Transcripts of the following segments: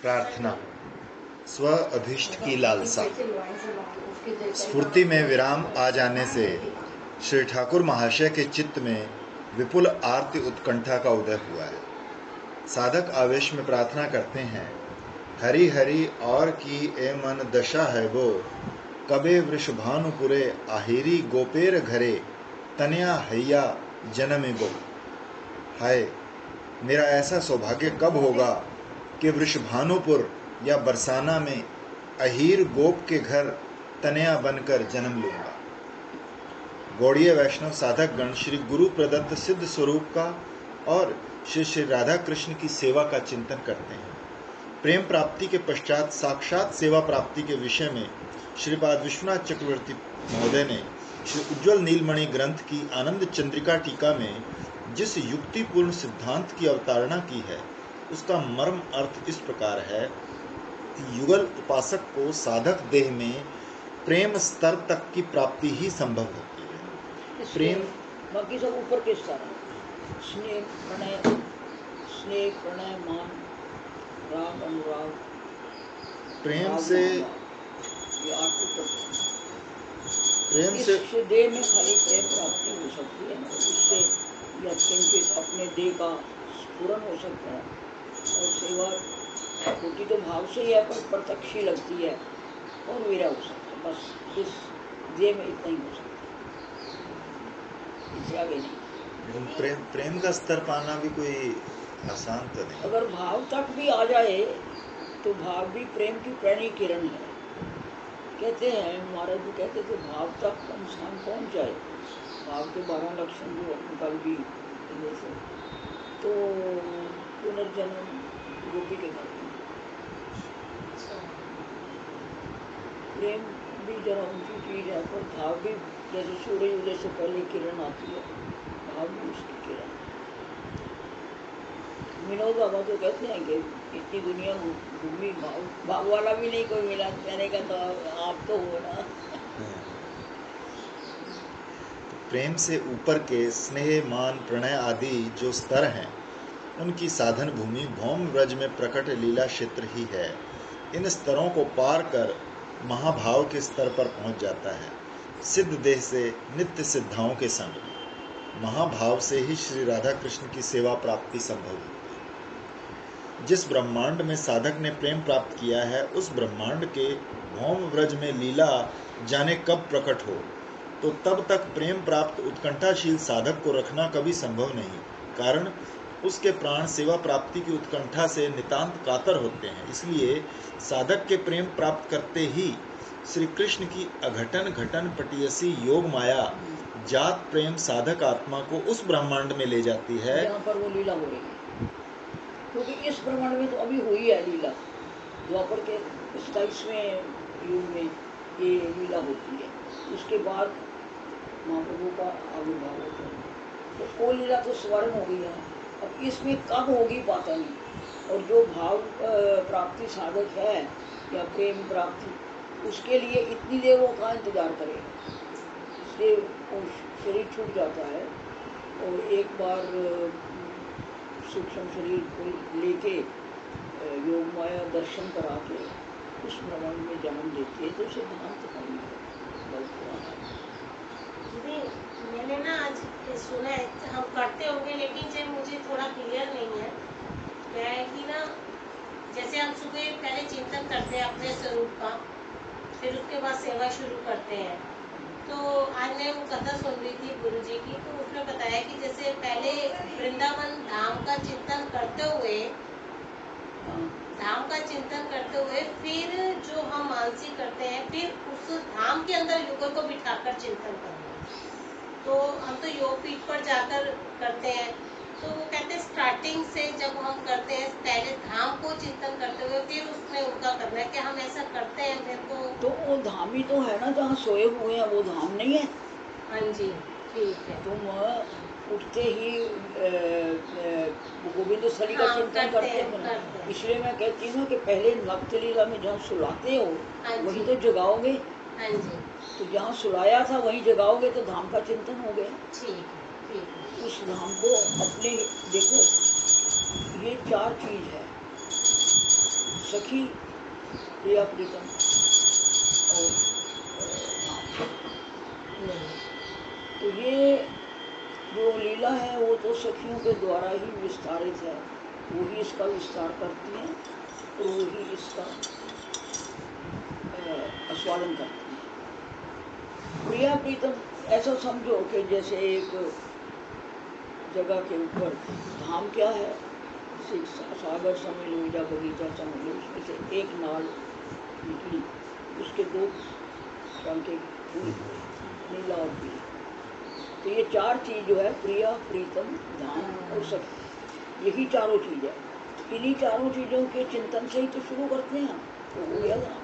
प्रार्थना। स्व अभीष्ट की लालसा। स्फूर्ति में विराम आ जाने से श्री ठाकुर महाशय के चित्त में विपुल आर्ति उत्कंठा का उदय हुआ है। साधक आवेश में प्रार्थना करते हैं, हरि हरि और की ए मन दशा है वो, कबे वृषभानुपुरे आहिरी गोपेर घरे, तनया हैया जन्मे बो। हाय, मेरा ऐसा सौभाग्य कब होगा कि वृषभानुपुर या बरसाना में अहीर गोप के घर तनया बनकर जन्म लूंगा। गौड़ीय वैष्णव साधक गण श्री गुरु प्रदत्त सिद्ध स्वरूप का और श्री श्री राधा कृष्ण की सेवा का चिंतन करते हैं। प्रेम प्राप्ति के पश्चात साक्षात सेवा प्राप्ति के विषय में श्रीपाद विश्वनाथ चक्रवर्ती महोदय ने श्री उज्ज्वल नीलमणि ग्रंथ की आनंद चंद्रिका टीका में जिस युक्तिपूर्ण सिद्धांत की अवतारणा की है, उसका मर्म अर्थ इस प्रकार है कि युगल उपासक को साधक देह में प्रेम स्तर तक की प्राप्ति ही संभव होती है। प्रेम बाकी सब ऊपर के स्तर है। स्नेह प्रणय मान राग अनुराग प्रेम से इस देह में खाली प्रेम प्राप्ति हो सकती है, उससे या किंचित अपने देह का स्फुरन हो सकता है। और सेवा होती तो भाव से ही है, पर प्रत्यक्ष ही लगती है और मेरा हो सकता है। बस इस देह में इतना ही हो सकता है, इससे आगे नहीं। प्रेम का स्तर पाना भी कोई आसान तो नहीं। अगर भाव तक भी आ जाए तो भाव भी प्रेम की प्रेरणी किरण है। कहते हैं महाराज जी कहते थे, भाव तक इंसान पहुंच जाए, भाव के 12 लक्षण जो कल भी जैसे, तो पुनर्जन्म गोपी के घर में। प्रेम भी जरा ऊंची चीज है, पर भाव भी जैसे सूर्य उदय से पहले किरण आती है, भाव भी उसकी किरण। विनोद बाबा तो कहते हैं कि इतनी दुनिया घूमी, भाव वाला भी नहीं कोई मिला। मैंने कहा तो आप तो हो ना। प्रेम से ऊपर के स्नेह मान प्रणय आदि जो स्तर हैं, उनकी साधन भूमि भौम व्रज में प्रकट लीला क्षेत्र ही है। इन स्तरों को पार कर महाभाव के स्तर पर पहुंच जाता है, सिद्ध देह से नित्य सिद्धाओं के संग। महाभाव से ही श्री राधा कृष्ण की सेवा प्राप्ति संभव होती है। जिस ब्रह्मांड में साधक ने प्रेम प्राप्त किया है, उस ब्रह्मांड के भौम व्रज में लीला जाने कब प्रकट हो, तो तब तक प्रेम प्राप्त उत्कंठाशील साधक को रखना कभी संभव नहीं। कारण उसके प्राण सेवा प्राप्ति की उत्कंठा से नितांत कातर होते हैं। इसलिए साधक के प्रेम प्राप्त करते ही श्री कृष्ण की अघटन घटन पटियसी योग माया जात प्रेम साधक आत्मा को उस ब्रह्मांड में ले जाती है जहाँ पर वो लीला हो रही है। क्योंकि इस ब्रह्मांड में तो अभी हुई है लीला, द्वापर के 27वें युग में ये लीला होती है। उसके बाद महाप्रभु का आविर्भाव होता है, तो वो लीला तो स्वर्ण हो गई है। अब इसमें कब होगी पता नहीं। और जो भाव प्राप्ति साधक है या प्रेम प्राप्ति, उसके लिए इतनी देर वो कहाँ इंतजार करेगा। इसलिए वो शरीर छूट जाता है और एक बार सूक्ष्म शरीर को लेके योग माया दर्शन करा के उस ब्रह्मांड में जन्म देती है। तो सिद्धांत नहीं है, बहुत पुराना है। मैंने ना आज सुना है, हम करते होंगे लेकिन जब मुझे थोड़ा क्लियर नहीं है। क्या है कि ना, जैसे हम सुबह पहले चिंतन करते हैं अपने स्वरूप का, फिर उसके बाद सेवा शुरू करते हैं। तो आज मैं वो कथा सुन रही थी गुरुजी की, तो उसमें बताया कि जैसे पहले वृंदावन धाम का चिंतन करते हुए फिर जो हम मानसिक करते हैं, फिर उस धाम के अंदर युगल को बिठाकर चिंतन करते हैं। तो हम तो योग पीठ पर जाकर करते हैं, तो वो कहते हैं स्टार्टिंग से जब हम करते हैं पहले धाम को चिंतन करते हुए फिर उसमें उनका करना है। क्या हम ऐसा करते हैं? फिर तो वो धाम ही तो है ना जहाँ सोए हुए हैं, वो धाम नहीं है? हाँ जी, ठीक है। तुम उठते ही गोविंद स्थली का चिंतन करते हैं। इसलिए मैं कहती हूँ कि पहले नक्त लीला में जहाँ सुलाते हो वही तो जगाओगे। हाँ जी। तो जहाँ सुलाया था वहीं जगाओगे तो धाम का चिंतन हो गया। ठीक है। उस धाम को अपने देखो, ये 4 चीज है। सखी प्रिया प्रीतम और धाम। तो ये जो लीला है वो तो सखियों के द्वारा ही विस्तारित है, वो ही इसका विस्तार करती हैं और वो ही इसका आस्वादन करती हैं। प्रिया प्रीतम ऐसा समझो कि जैसे एक जगह के ऊपर धाम क्या है, सागर समझ लो या बगीचा समझ लो, उसमें से एक नाल निकली, उसके दो रंग के फूल हुए, नीला और पीला। तो ये चार चीज जो है, प्रिया प्रीतम धाम और सखी, यही चारों चीज है। इन्हीं चारों चीजों के चिंतन से ही तो शुरू करते हैं, तो हो गया धाम।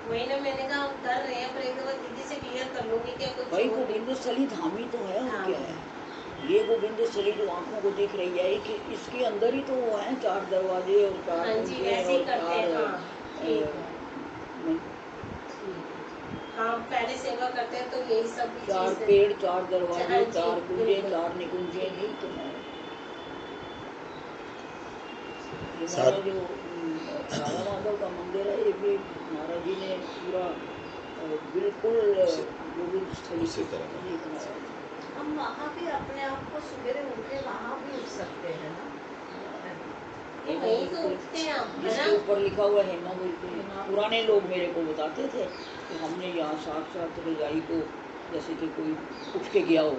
वही ना, मैंने कहा हम कर रहे हैं, पर एक बार दीदी से क्लियर कर लूंगी क्या कुछ भाई गोविंद स्थली धाम ही तो है, और क्या है ये गोविंद स्थली जो आंखों को दिख रही है, कि इसके अंदर ही तो वो है 4 दरवाजे और 4 हाँ जी, वैसे ही करते हैं। हाँ ठीक है, हाँ पहले सेवा करते हैं तो यही सब 4 पेड़, 4 दरवाजे, हाँ जी, 4 कुंजे, बिल्कुल। 4 निकुंजे, यही तो है। ये साथ- हमारा जो राधा माधव का मंदिर है, ये भी महाराज जी ने पूरा बिल्कुल गोविंद स्थली उसी तरह का। ये बनाया है। हम वहाँ भी अपने आप को सवेरे उठ के वहाँ भी उठ सकते हैं ना। ये वहीं तो उठते हैं हम, है जिसके ना? ऊपर लिखा हुआ है हेमा बोलते हैं। पुराने लोग मेरे को बताते थे कि हमने यहाँ साक्षात रजाई को, जैसे कि कोई उठ के गया हो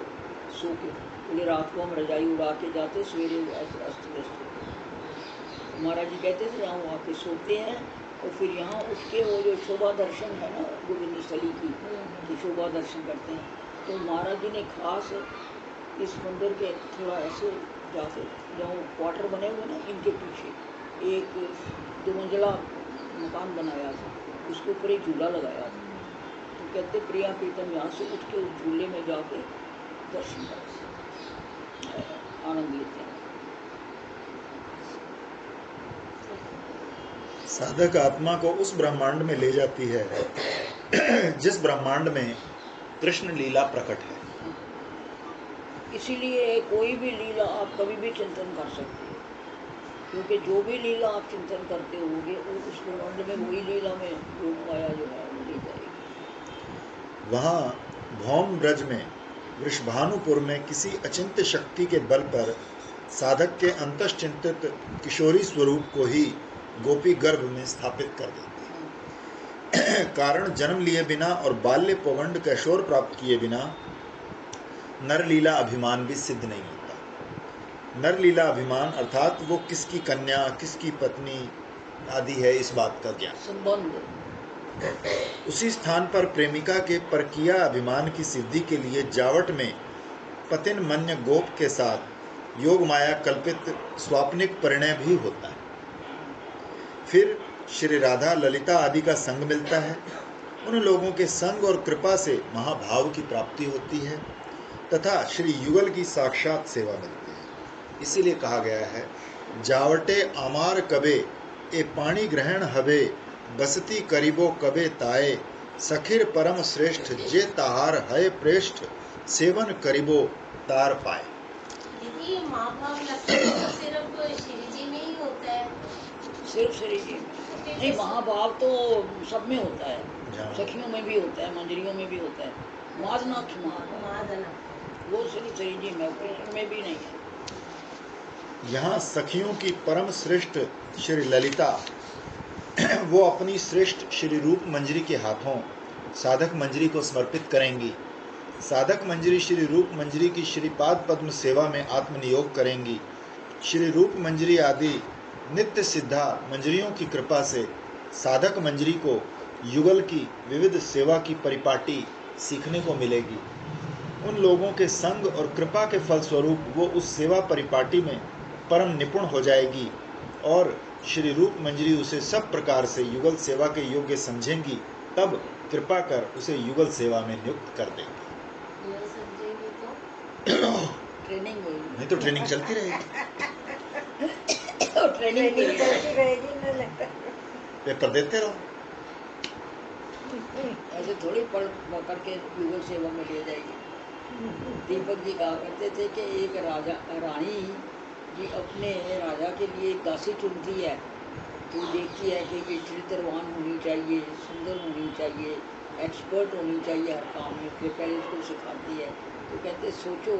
सो के, बोले रात को हम रजाई उड़ा के जाते, सवेरे ऐसे अस्त व्यस्त होते। महाराज जी कहते थे यहाँ आके सोते हैं और फिर यहाँ उठ के वो जो शोभा दर्शन है ना गोविंद स्थली की, तो शोभा दर्शन करते हैं। तो महाराज जी ने खास इस मंदिर के थोड़ा ऐसे जाके, जहाँ क्वार्टर बने हुए ना, इनके पीछे एक 2 मंजिला मकान बनाया था, उसके ऊपर एक झूला लगाया था। तो कहते प्रिया प्रीतम यहाँ से उठ के उस झूले में जाके दर्शन करते हैं, आनंद लेते हैं। साधक आत्मा को उस ब्रह्मांड में ले जाती है जिस ब्रह्मांड में कृष्ण लीला प्रकट है। इसीलिए कोई भी लीला आप कभी भी चिंतन कर सकते हो, क्योंकि जो भी लीला आप चिंतन करते होगे उस ब्रह्मांड में वही लीला में योग माया जो है वो ली जाएगी। वहाँ भौम ब्रज में वृषभानुपुर में किसी अचिंत्य शक्ति के बल पर साधक के अंतश्चिंतित किशोरी स्वरूप को ही गोपी गर्भ में स्थापित कर देती है। कारण जन्म लिए बिना और बाल्य पौगंड कैशोर प्राप्त किए बिना नरलीला अभिमान भी सिद्ध नहीं होता। नरलीला अभिमान अर्थात वो किसकी कन्या, किसकी पत्नी आदि है, इस बात का ज्ञान। संबंध उसी स्थान पर प्रेमिका के परकीया अभिमान की सिद्धि के लिए जावट में पतिन मन्य गोप के साथ योग माया कल्पित स्वाप्निक परिणय भी होता है। फिर श्री राधा ललिता आदि का संग मिलता है। उन लोगों के संग और कृपा से महाभाव की प्राप्ति होती है तथा श्री युगल की साक्षात सेवा मिलती है। इसीलिए कहा गया है, जावटे आमार कबे ए पाणी ग्रहण हबे, बसती करीबो कबे ताए, सखिर परम श्रेष्ठ जे ताहार है प्रेष्ठ, सेवन करीबो तार पाए। दीदी महाभाव लगता है तो सिर्फ श्री जी में ही होता है? सिर्फ श्री जी में नहीं, महाभाव तो सब में होता है, सखियों में भी होता है, मंजरियों में भी होता है। मादनाक्ष महाभाव वो सिर्फ श्री जी में, कृष्ण में भी नहीं है। यहाँ सखियों की परम श्रेष्ठ श्री ललिता वो अपनी श्रेष्ठ श्री रूप मंजरी के हाथों साधक मंजरी को समर्पित करेंगी। साधक मंजरी श्री रूप मंजरी की श्रीपाद पद्म सेवा में आत्मनियोग करेंगी। श्री रूप मंजरी आदि नित्य सिद्धा मंजरियों की कृपा से साधक मंजरी को युगल की विविध सेवा की परिपाटी सीखने को मिलेगी। उन लोगों के संग और कृपा के फलस्वरूप वो उस सेवा परिपाटी में परम निपुण हो जाएगी और श्री रूप मंजरी उसे सब प्रकार से युगल सेवा के योग्य समझेंगी। तब कृपा कर उसे युगल सेवा में नियुक्त कर देंगी। नहीं समझेंगे तो ट्रेनिंग होगी, नहीं तो ट्रेनिंग चलती रहेगी, ट्रेनिंग चलती रहेगी ना, पेपर देते रहो। ऐसे थोड़ी पढ़ करके युगल सेवा में ले जाएगी। दीपक जी कहा करते थे कि एक राजा रानी जी अपने राजा के लिए एक दासी चुनती है, तो देखती है कि ये चरित्रवान होनी चाहिए, सुंदर होनी चाहिए, एक्सपर्ट होनी चाहिए हर काम में, फिर पहले इसको सिखाती है। तो कहते सोचो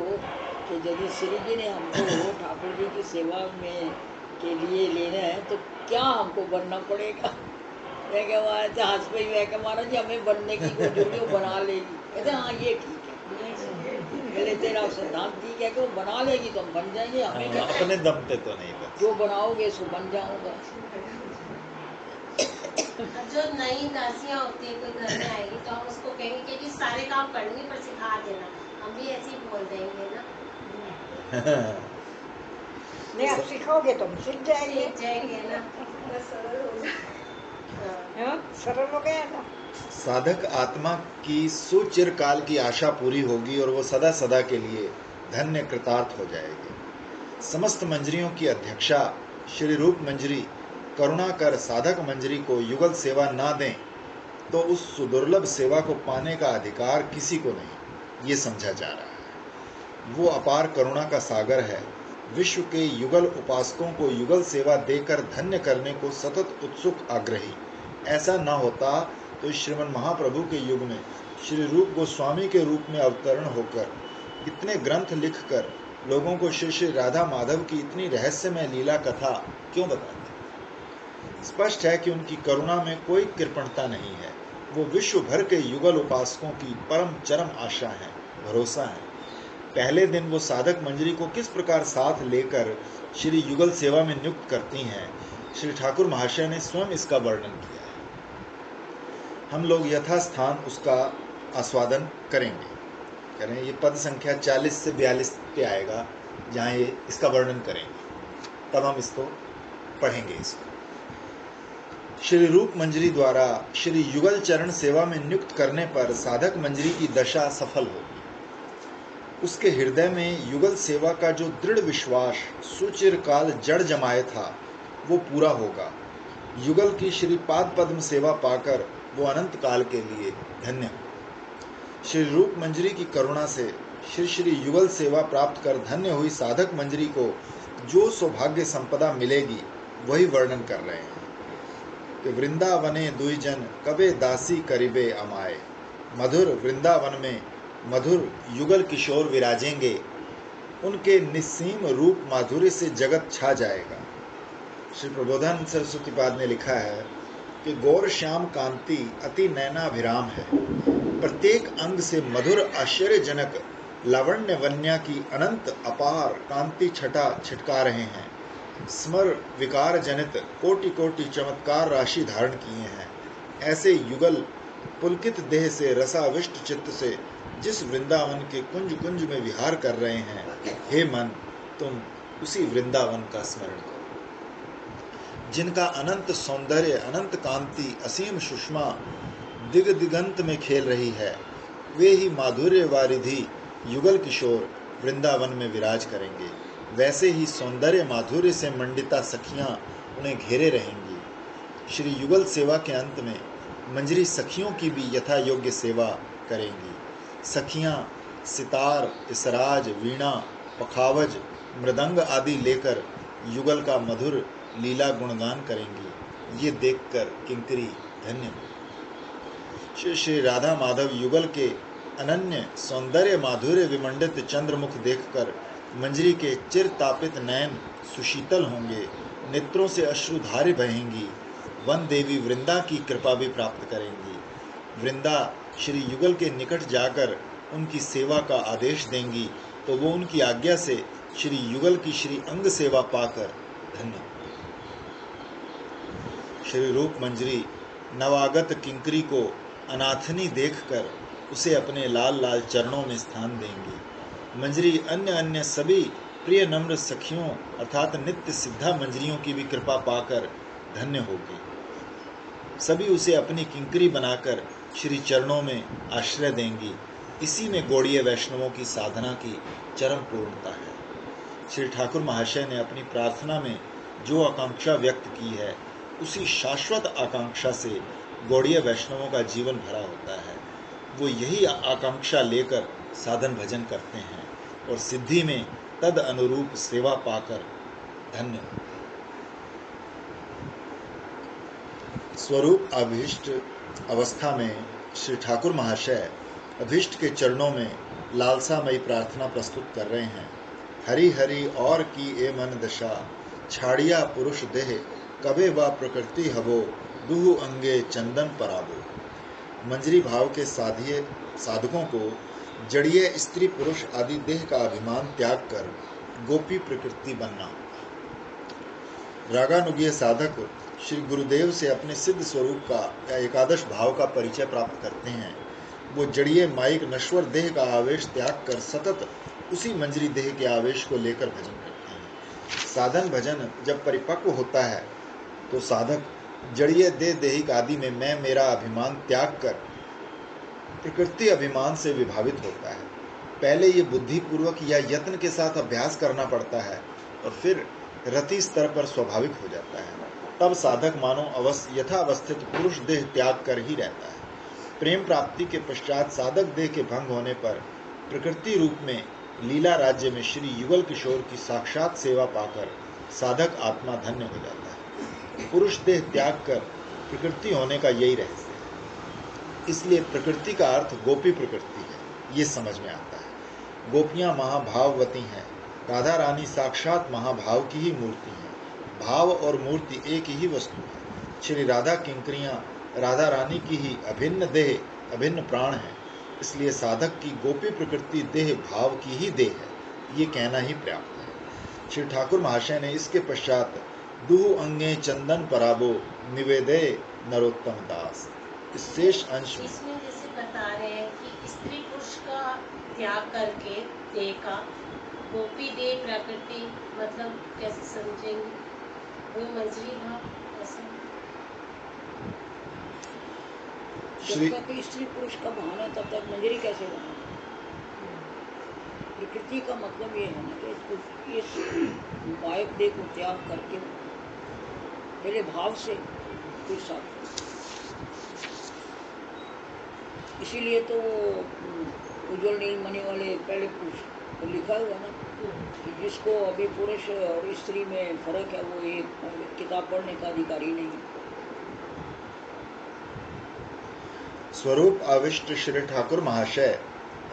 कि यदि श्री जी ने हमको ठाकुर जी की सेवा में के लिए लेना है तो क्या हमको बनना पड़ेगा। मैं क्या हंस पई, मैं क्या महाराज जी हमें बनने की कोई जरूरी हो, बना लेगी। कहते हाँ ये ठीक है, पहले तेरा सिद्धांत ठीक है कि वो बना लेगी तो हम बन जाएंगे, हमें क्या अपने दम पे तो नहीं बन जो बनाओगे सो बन जाऊंगा। जो नई दासियां होती है कोई घर में आएगी तो हम उसको कहेंगे कि सारे काम करूंगी पर सिखा देना, हम भी ऐसे ही बोल देंगे ना। नहीं आप सिखाओगे तो हम सीख जाएंगे। सीख जाएंगे ना। बस सरल हो जाए। हाँ। हाँ, सरल हो गया ना। साधक आत्मा की सुचिरकाल की आशा पूरी होगी और वो सदा सदा के लिए धन्य कृतार्थ हो जाएगी। समस्त मंजरियों की अध्यक्षा श्री रूप मंजरी करुणा कर साधक मंजरी को युगल सेवा ना दें तो उस सुदुर्लभ सेवा को पाने का अधिकार किसी को नहीं, ये समझा जा रहा है। वो अपार करुणा का सागर है। विश्व के युगल उपासकों को युगल सेवा देकर धन्य करने को सतत उत्सुक आग्रही। ऐसा न होता तो श्रीमन महाप्रभु के युग में श्री रूप गोस्वामी के रूप में अवतरण होकर इतने ग्रंथ लिखकर लोगों को श्री श्री राधा माधव की इतनी रहस्यमय लीला कथा क्यों बताते? स्पष्ट है कि उनकी करुणा में कोई कृपणता नहीं है। वो विश्व भर के युगल उपासकों की परम चरम आशा है, भरोसा है। पहले दिन वो साधक मंजरी को किस प्रकार साथ लेकर श्री युगल सेवा में नियुक्त करती हैं, श्री ठाकुर महाशय ने स्वयं इसका वर्णन किया है। हम लोग यथास्थान उसका आस्वादन करेंगे। ये पद संख्या 40 से 42 पे आएगा जहाँ ये इसका वर्णन करेंगे, तब हम इसको पढ़ेंगे। इसको श्री रूप मंजरी द्वारा श्री युगल चरण सेवा में नियुक्त करने पर साधक मंजरी की दशा सफल होगी। उसके हृदय में युगल सेवा का जो दृढ़ विश्वास सुचिरकाल जड़ जमाए था वो पूरा होगा। युगल की श्री पाद पद्म सेवा पाकर वो अनंत काल के लिए धन्य हो। श्री रूप मंजरी की करुणा से श्री श्री युगल सेवा प्राप्त कर धन्य हुई साधक मंजरी को जो सौभाग्य संपदा मिलेगी वही वर्णन कर रहे हैं कि वृंदावने दुई जन कबे दासी करीबे अमाए। मधुर वृंदावन में मधुर युगल किशोर विराजेंगे, उनके निस्सीम रूप माधुर्य से जगत छा जाएगा। श्री प्रबोधानंद सरस्वती पाद ने लिखा है कि गौर श्याम कांति अति नैनाभिराम है। प्रत्येक अंग से मधुर आश्चर्यजनक लावण्य वन्या की अनंत अपार कांति छटा छिटका रहे हैं। स्मर विकार जनित कोटि कोटि चमत्कार राशि धारण किए हैं। ऐसे युगल पुलकित देह से रसाविष्ट चित्त से जिस वृंदावन के कुंज कुंज में विहार कर रहे हैं, हे मन तुम उसी वृंदावन का स्मरण करो। जिनका अनंत सौंदर्य अनंत कांति असीम सुषमा दिग दिगंत में खेल रही है, वे ही माधुर्य वारिधि युगल किशोर वृंदावन में विराज करेंगे। वैसे ही सौंदर्य माधुर्य से मंडिता सखियां उन्हें घेरे रहेंगी। श्री युगल सेवा के अंत में मंजरी सखियों की भी यथा योग्य सेवा करेंगी। सखियां सितार, इसराज, वीणा, पखावज, मृदंग आदि लेकर युगल का मधुर लीला गुणगान करेंगी। ये देखकर किंकरी धन्य हो। श्री श्री राधा माधव युगल के अनन्य सौंदर्य माधुर्य विमंडित चंद्रमुख देखकर मंजरी के चिर तापित नयन सुशीतल होंगे, नेत्रों से अश्रुधारे बहेंगी। वन देवी वृंदा की कृपा भी प्राप्त करेंगी। वृंदा श्री युगल के निकट जाकर उनकी सेवा का आदेश देंगी तो वो उनकी आज्ञा से श्री युगल की श्री अंग सेवा पाकर धन्य। श्री रूप मंजरी नवागत किंकरी को अनाथनी देखकर उसे अपने लाल लाल चरणों में स्थान देंगी। मंजरी अन्य अन्य सभी प्रिय नम्र सखियों अर्थात नित्य सिद्धा मंजरियों की भी कृपा पाकर धन्य होगी। सभी उसे अपनी किंकरी बनाकर श्री चरणों में आश्रय देंगी। इसी में गौड़ीय वैष्णवों की साधना की चरम पूर्णता है। श्री ठाकुर महाशय ने अपनी प्रार्थना में जो आकांक्षा व्यक्त की है, उसी शाश्वत आकांक्षा से गौड़ीय वैष्णवों का जीवन भरा होता है। वो यही आकांक्षा लेकर साधन भजन करते हैं और सिद्धि में तद अनुरूप सेवा पाकर धन्य। स्वरूप अभीष्ट अवस्था में श्री ठाकुर महाशय अभीष्ट के चरणों में लालसामयी प्रार्थना प्रस्तुत कर रहे हैं। हरि हरि और की ए मन दशा, छाड़िया पुरुष देह, कबे व प्रकृति हवो, दुहु अंगे चंदन पराबो। मंजरी भाव के साधकों को जड़ीय स्त्री पुरुष आदि देह का अभिमान त्याग कर गोपी प्रकृति बनना। रागानुगीय साधक श्री गुरुदेव से अपने सिद्ध स्वरूप का या एकादश भाव का परिचय प्राप्त करते हैं। वो जड़ीय माइक नश्वर देह का आवेश त्याग कर सतत उसी मंजरी देह के आवेश को लेकर भजन करते हैं। साधन भजन जब परिपक्व होता है तो साधक जड़ीय देह देहिक आदि में मैं मेरा अभिमान त्याग कर प्रकृति अभिमान से विभावित होता है। पहले ये बुद्धिपूर्वक या यत्न के साथ अभ्यास करना पड़ता है और फिर रति स्तर पर स्वाभाविक हो जाता है। तब साधक मानो यथावस्थित पुरुष देह त्याग कर ही रहता है। प्रेम प्राप्ति के पश्चात साधक देह के भंग होने पर प्रकृति रूप में लीला राज्य में श्री युगल किशोर की साक्षात सेवा पाकर साधक आत्मा धन्य हो जाता है। पुरुष देह त्याग कर प्रकृति होने का यही रहस्य है। इसलिए प्रकृति का अर्थ गोपी प्रकृति है, ये समझ में आता है। गोपियां महाभाववती हैं। राधा रानी साक्षात महाभाव की ही मूर्ति है। भाव और मूर्ति एक ही वस्तु है। श्री राधा किंकरियां राधा रानी की ही अभिन्न देह अभिन्न प्राण है। इसलिए साधक की गोपी प्रकृति देह भाव की ही देह है, ये कहना ही पर्याप्त है। श्री ठाकुर महाशय ने इसके पश्चात दुहु अंगे चंदन पराबो निवेदे नरोत्तम दास इस शेष अंश में इसमें जैसे बता रहे हैं कि स्त्री पुरुष का त्याग करके देह का गोपी देह प्रकृति, मतलब कैसे समझेंगे? वो मंजरी भाव ऐसा जब तक स्त्री पुरुष का भान है तब तक मंजरी कैसे बना? प्रकृति का मतलब ये है ना कि इस वायक देह को त्याग करके पहले भाव से फिर साथ। इसीलिए तो उज्जवल नीलमणि वाले पहले पुरुष तो लिखा हुआ ना कि जिसको अभी पुरुष और स्त्री में फर्क है वो एक किताब पढ़ने का अधिकारी नहीं है। स्वरूप आविष्ट श्री ठाकुर महाशय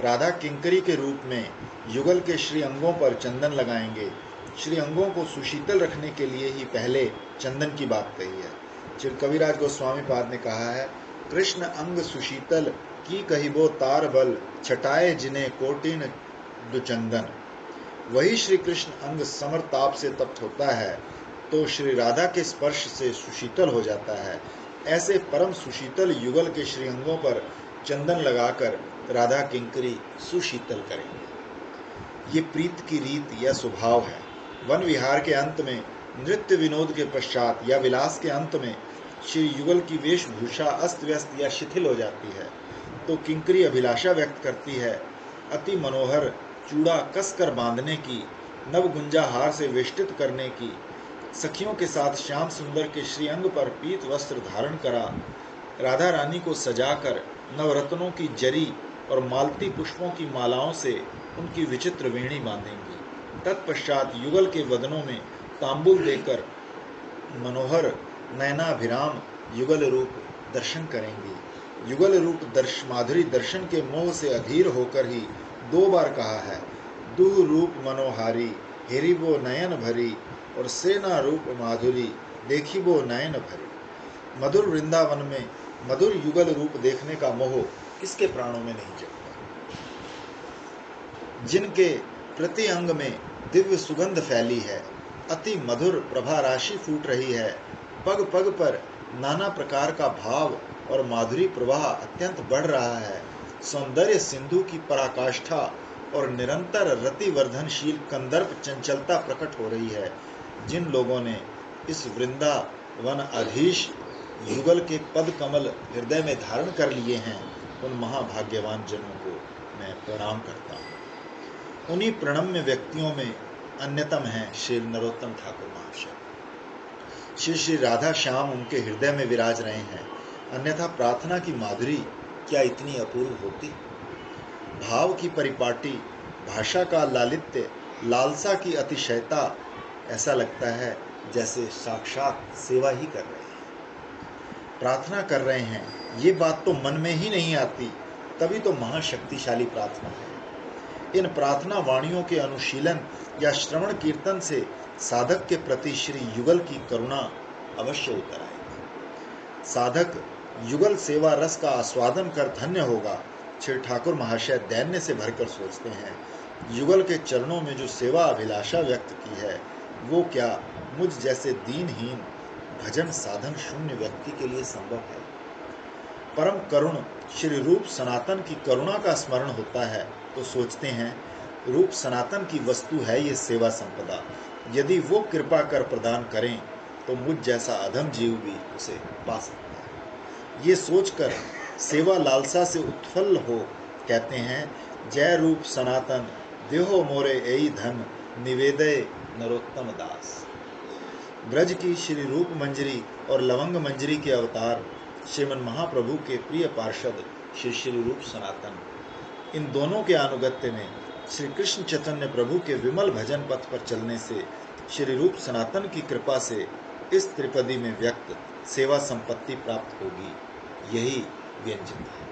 राधा किंकरी के रूप में युगल के श्री अंगों पर चंदन लगाएंगे। श्री अंगों को सुशीतल रखने के लिए ही पहले चंदन की बात कही है। श्री कविराज गोस्वामी पाद ने कहा है, कृष्ण अंग सुशीतल की कहिबो तार बल, छटाए जिन्हें कोटिन दुचंदन। वही श्री कृष्ण अंग समर ताप से तप्त होता है तो श्री राधा के स्पर्श से सुशीतल हो जाता है। ऐसे परम सुशीतल युगल के श्री अंगों पर चंदन लगाकर राधा किंकरी सुशीतल करेंगे। ये प्रीत की रीत या स्वभाव है। वन विहार के अंत में नृत्य विनोद के पश्चात या विलास के अंत में श्री युगल की वेशभूषा अस्त व्यस्त या शिथिल हो जाती है तो किंकरी अभिलाषा व्यक्त करती है अति मनोहर चूड़ा कसकर बांधने की, नवगुंजा हार से वेष्टित करने की, सखियों के साथ श्याम सुंदर के श्रीअंग पर पीत वस्त्र धारण करा राधा रानी को सजाकर नवरत्नों की जरी और मालती पुष्पों की मालाओं से उनकी विचित्र वेणी बांधेंगी। तत्पश्चात युगल के वदनों में तांबुल देकर मनोहर नयनाभिराम युगल रूप दर्शन करेंगी। युगल रूप माधुरी दर्शन के मोह से अधीर होकर ही 2 बार कहा है, दुह रूप मनोहारी हेरिबो नयन भरी और सेना रूप माधुरी देखिबो नयन भरी। मधुर वृंदावन में मधुर युगल रूप देखने का मोह किसके प्राणों में नहीं जगता। जिनके प्रति अंग में दिव्य सुगंध फैली है, अति मधुर प्रभा राशि फूट रही है, पग पग पर नाना प्रकार का भाव और माधुरी प्रवाह अत्यंत बढ़ रहा है, सौंदर्य सिंधु की पराकाष्ठा और निरंतर रतिवर्धनशील कंदर्प चंचलता प्रकट हो रही है। जिन लोगों ने इस वृंदावन अधीश युगल के पद कमल हृदय में धारण कर लिए हैं, उन महाभाग्यवान जनों को मैं प्रणाम करता हूँ। उन्हीं प्रणम्य व्यक्तियों में अन्यतम हैं श्री नरोत्तम ठाकुर महाशय। श्री श्री राधा श्याम उनके हृदय में विराज रहे हैं, अन्यथा प्रार्थना की माधुरी क्या इतनी अपूर्व होती। भाव की परिपाटी, भाषा का लालित्य, लालसा की अतिशयता, ऐसा लगता है जैसे साक्षात सेवा ही कर रहे हैं। प्रार्थना कर रहे हैं, ये बात तो मन में ही नहीं आती, तभी तो महाशक्तिशाली प्रार्थना है। इन प्रार्थना वाणियों के अनुशीलन या श्रवण कीर्तन से साधक के प्रति श्री युगल की करुणा अवश्य उतर आएगी। साधक युगल सेवा रस का आस्वादन कर धन्य होगा। श्री ठाकुर महाशय दैन्य से भरकर सोचते हैं, युगल के चरणों में जो सेवा अभिलाषा व्यक्त की है, वो क्या मुझ जैसे दीनहीन भजन साधन शून्य व्यक्ति के लिए संभव है। परम करुण श्री रूप सनातन की करुणा का स्मरण होता है तो सोचते हैं, रूप सनातन की वस्तु है ये सेवा संपदा, यदि वो कृपा कर प्रदान करें तो मुझ जैसा अधम जीव भी उसे पा सकता है। ये सोचकर सेवा लालसा से उत्फुल्ल हो कहते हैं, जय रूप सनातन देहो मोरे एई धन निवेदय नरोत्तम दास। ब्रज की श्री रूप मंजरी और लवंग मंजरी के अवतार श्रीमन महाप्रभु के प्रिय पार्षद श्री श्री रूप सनातन, इन दोनों के अनुगत्य में श्री कृष्ण चैतन्य प्रभु के विमल भजन पथ पर चलने से श्री रूप सनातन की कृपा से इस त्रिपदी में व्यक्त सेवा संपत्ति प्राप्त होगी। यही व्यंजन है।